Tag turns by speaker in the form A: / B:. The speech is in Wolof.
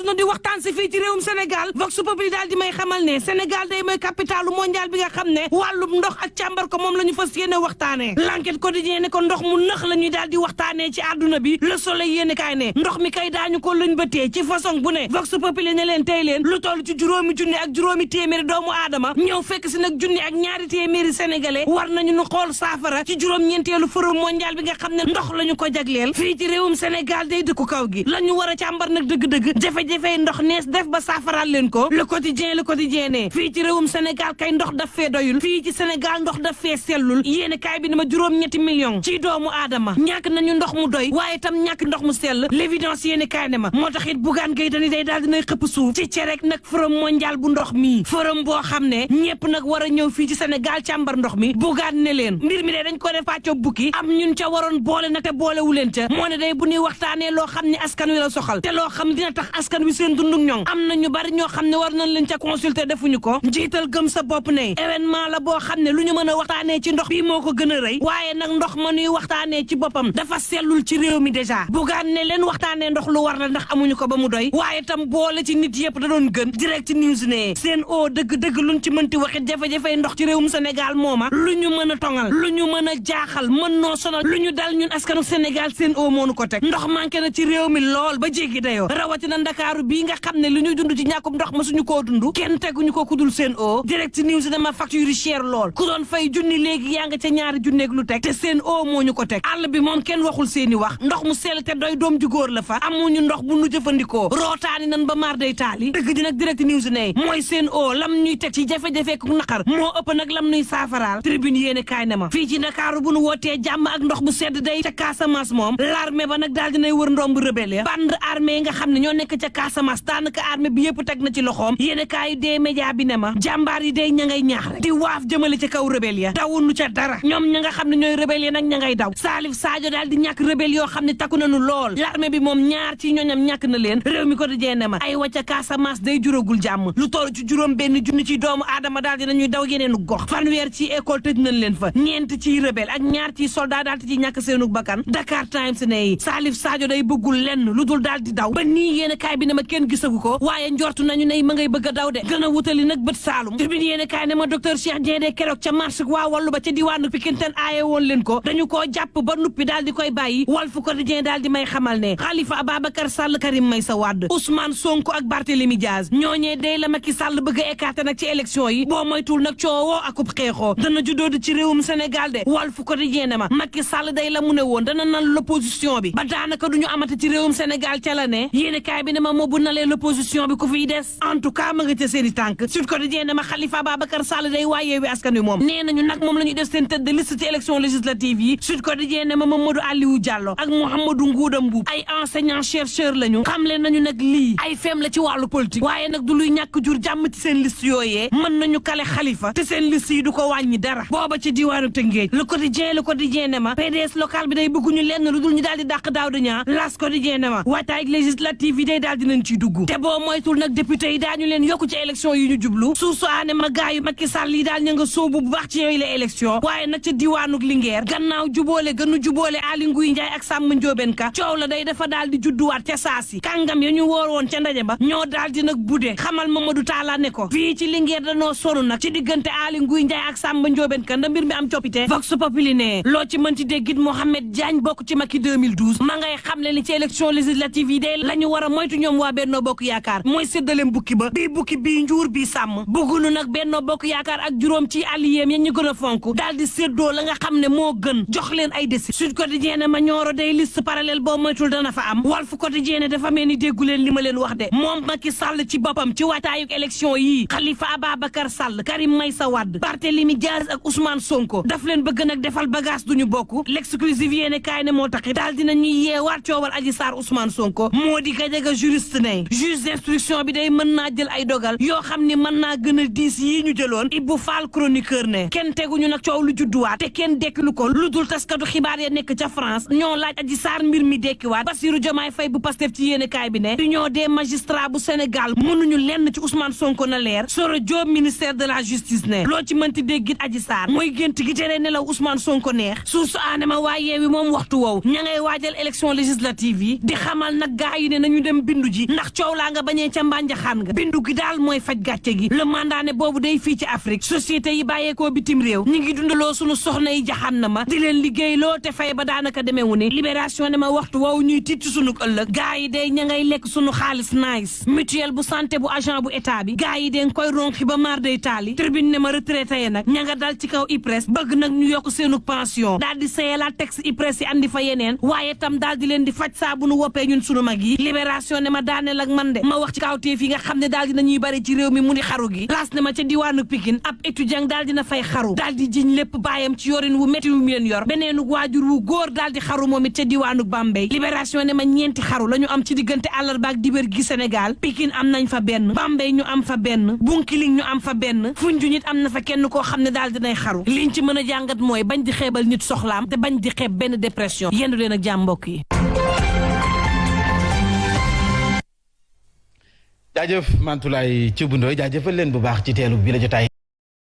A: àdduna di waxtaan si fii ci réewum Sénégal Vox Populi daal di may xamal ne Sénégal day mooy capitalu mondial bi nga xam ne wàllum ndox ak càmbar ko moom la ñu fas yéene waxtaanee l'enquête quotidien ne ko ndox mu nëx la ñuy daal di waxtaanee ci àdduna bi le soleil yéene kaay ne ndox mi kay daañu ko luñ bëtee ci façon bu ne Vox Populi ne leen tey leen lu toll ci juróomi junni ak juróomi téeméeri doomu aadama ñëw fekk si nag junni ak ñaari téeméeri sénégalais war nañu nu xool saafara ci juróom-ñeenteelu forum mondial bi nga xam ne ndox la ñu ko jagleel fii ci réewum Sénégal day dëkku kaw gi la ñu war a càmbar nag dëgg-dëgg jafe-jafe ndox nees def ba saafaraal leen ko le quotidien ne fii ci réewum Sénégal kay ndox daf fee doyul fii ci Sénégal ndox daf fee sellul yéene kaay bi dama juróom-ñetti millions ci doomu aadama ñàkk nañu ndox mu doy waaye tam ñàkk ndox mu sell l'évidence yéene kaay ne ma moo tax it Bougane Gueye Dany day daal dinay xëpp suuf ci cerek nag forum mondial bu ndox mi forum boo xam ne ñëpp nag war a ñëw fii ci Sénégal càmbar ndox mi Bougane ne leen mbir mi de dañ ko def pàccoo bukki am ñun ca waroon boole na te boolewu leen ca moo ne day bu ñuy waxtaanee loo xam ne askan wi la soxal te loo xam dina tax askan wi seen dundug ñoŋ am na ñu bari ñoo xam ne war nañ leen ca consulter defuñu ko njiital gëm sa bopp ne événement la boo xam ne lu ñu mën a waxtaanee ci ndox bii moo ko gën a rëy waaye nag ndox ma ñuy waxtaanee ci boppam dafa sellul ci réew mi déjà Bougane ne leen waxtaanee ndox lu war la ndax amuñu ko ba mu doy waaye tam boole ci nit yëpp da doon gën direct news ne seen o dëgg-dëgg luñ ci mënti waxit jafe-jafey ndox ci réewum Sénégal mooma lu ñu mën a tongal lu ñu mën a jaaxal mën noo sonal lu ñu dal ñun askanu Sénégal seen o moonu ko teg ndox manqué na ci réew mi lool ba jéggi dayoo rawatina Ndakaaru bii nga xam ne lu ñuy dund ci ñàkkum ndox ma suñu koo dund kenn teguñu ko kudul seen o direct news dama facture yi cher lool ku doon fay junni léegi yaa nga ca ñaari junneeg lu teg te seen o moo ñu ko teg àll bi moom kenn waxul seeni wax ndox mu sell te doy doom ju góor la fa amuñu ndox bu nu jëfandikoo rootaani nan ba maar day taali dëgg di nag direct news ne mooy seen o lam ñuy teg ci jafe-jafe ku naqar moo ëpp nag lam ñuy saafaraal tribune yéene kaay ne ma fii ci Ndakaaru bu nu wootee jàmm ak ndox bu sedd day ca Casamance moom l'armée ba nag daal dinay wër ndomb rebelle ya bande armée yi nga xam ne ñoo nekk ca Casamance daanaka armée bi yëpp teg na ci loxoom yéene kaay dee média bi ne ma jàmbaar yi day ña ngay ñaax rek di waaf jëmale ca kaw rebelle ya dawunu ca dara ñoom ña nga xam ne ñooy rebelle ya nag ña ngay daw Salif Sadio daal di ñàkk rebelle yoo xam ne takku nañu lool l'armée bi moom ñaar ci ñooñam ñàkk na leen réew mi ko dajee ne ma ay wacca Casamance day juragul jàmm lu toll ci juróom benn junni ci doomu aadama daal dinañuy daw yeneenu gox fanweer ci école tëj nañ leen fa ñeent ci rebelle ak ñaar ci soldat daal di ci ñàkk seenu bakkan Dakar Times ne Salif Sadio day bëggul lenn lu dul daal di daw ba nii yéen kaay bi ne ma kenn gisagu ko waaye njortu nañu ne ma ngay bëgg a daw de gën a wutali nag bët saalum tribune yéen kaay ne ma docteur Cheikh Dieng de keroog ca marché waa Wallu ba ca diwaanu Pikine ten aaye woon leen ko dañu koo jàpp ba nuppi daal di koy bàyyi Walf Quotidien daal di may xamal ne Khalifa Ababacar Sall Karim Meïssa Wade Ousmane Sonko ak Barthélémy Diaz ñooñee day la Macky Sall bëgg a écarter nag ci élection yi boo moytul nag coowoo akub xeexoo dana juddoo ci réewum Sénégal de Walf Quotidien ne ma Macky Sall day la mu ne woon dana nan l'opposition bi ba daanaka duñu amati ci réewum Sénégal ca la ne yéene kaay bi ne ma moo bu nalee l'opposition bi ku fiy des en tout cas ma nga ca seeni tànk Sud Quotidien ne ma Khalifa Ababacar Sall day waayee wi askan wi moom nee nañu nag moom la ñuy def seen tête de liste ci élection législative yi Sud Quotidien ne ma Mamadou Aliou Diallo ak Mouhamadou Ngouda Mboup ay enseignants chercheurs lañu xamle nañu nag lii ay feem la ci wàllu politique waaye nag du luy ñàkk jur jàmm ci seen liste yooyee mën nañu kale Khalifa te seen liste yi du ko wàññi dara booba ci diwaanu Tëngéej Le Quotidien ne ma PDS local bi day bëgguñu lenn lu dul ñu daal di dàq Daouda Niang L'As Quotidien ne ma waataay législative yi day daal dinañ ciy dugg te boo moytul nag député yi daañu leen yokku ci élection yi ñu jublu suusu aane ma gaayu Macky Sall yi daal ña nga soobu bu baax ci yooyu la élection waaye nag ca diwaanuk Linguère gannaaw jubóole gënu jubóole Aly Ngouille Ndiaye ak Samba Ndiobène Ka coow la day dafa daal di judduwaat ca saasi kàngam ya ñu wóor woon ca ndaje ba ñoo daal di nag budde xamal Mamadou Talla ne ko fii ci Linguère danoo sonu nag ci diggante Aly Ngouille Ndiaye ak Samba Ndiobène Ka nda mbir mi am coppite Vox Populi ne loo ci mën ci déggit Mohamed Diagne bokk ci Macky 2012 ma ngay xam le ni ci élection législative yi de la ñu war a moytu ñoom waa Benno Bokk Yaakaar mooy séddaleem bukki ba bii bukki bii njuur bii sàmm bëggunu nag Benno Bokk Yaakaar ak juróom ci alliéem ya ñu gën a fonk daal di séddoo la nga xam ne moo gën jox leen ay décision Sud Quotidien ne ma ñooro day liste parallèle boo moytul dana fa am Walf Quotidien ne dafa mel ni déggu leen li ma leen wax de moom Macky Sall ci boppam ci waataayuk élection yii Khalifa Ababacar Sall Karim Meïssa Wade Barthélémy Diaz ak Ousmane Sonko daf leen bëgg nag defal bagage duñu bokk l'exclusive yéene kaay ne moo taxit daal dina ñuy yeewaat coowal Adji Sarr Ousmane Sonko moo di gajaga juriste ne juge d'instruction bi day mën naa jël ay dogal yoo xam ni mën naa gën a diis yii ñu jëloon Ibou Fall chroniqueur ne kenn teguñu nag coow lu judduwaat te kenn dekkilu ko lu dul taskatu xibaar ya nekk ca France ñoo laaj Adji Sarr mbir mi dekkiwaat Bassirou Diomaye Faye bu Pastef ci yéene kaay bi ne union des magistrats bu Sénégal mënuñu lenn ci Ousmane Sonko na leer Soro Diop ministère de la justice ne loo ci mënti déggit Adji Sarr mooy gént gi tere nelaw Ousmane Sonko neex suusu aane ma waa Yewwi moom waxtu woow ña ngay waajal élection législative yi di xamal nag gaa yi ne nañu dem bindu ji ndax coow laa nga bañee ca mbànja xaan nga bindu gi daal mooy faj gàcce gi le mandat ne boobu day fii ci Afrique société yi bàyyeekoo bitim réew ñi ngi dundaloo sunu soxna yi jaxan na ma di leen liggéey loo te fay ba daanaka demeewu ne libération ne ma waxtu woowu ñuy tiit sunu ëllëg gaa yi day ña ngay lekk sunu xaalis nice mutuelle bu santé bu agent bu état bi gaa yi den koy ronxi ba mar day taali tribune ne ma retraité ya nag ña nga dal ci kaw IPRES bëgg nag ñu yokk seenu pension daal di sayelaat texte IPRES yi andi fa yeneen waaye tam daal di leen di faj saa bu nu woppee ñun sunu mag yi libération ne ma daaneel ak man de ma wax ci kawteef yi nga xam ne daal dina ñuy bari ci réew mi mu ni xaru gi laas ne ma ca diwaanu Pikine ab étudiant daal dina fay xaru daal di jiñ lépp baayam ci yorin wu métti wu mu leen yor beneenu waajur wu góor daal di xaru moom it ca diwaanu Bambey libération ne ma ñeenti xaru la ñu am ci diggante àllarba ak dibéer gi Sénégal Pikine am nañ fa benn Bambey ñu am fa benn Bunkiling ñu am fa benn Foundiougne it am na fa kenn koo xam ne daal dinay xaru liñ ci mën a jàngat mooy bañ di xeebal nit soxlaam te bañ di xeeb benn dépression yendu leen ak jàmm mbokk yi.
B: jaajëf Mantoulaye Thioub Ndoye jaajëfal leen bu baax ci teelu bi la jotaay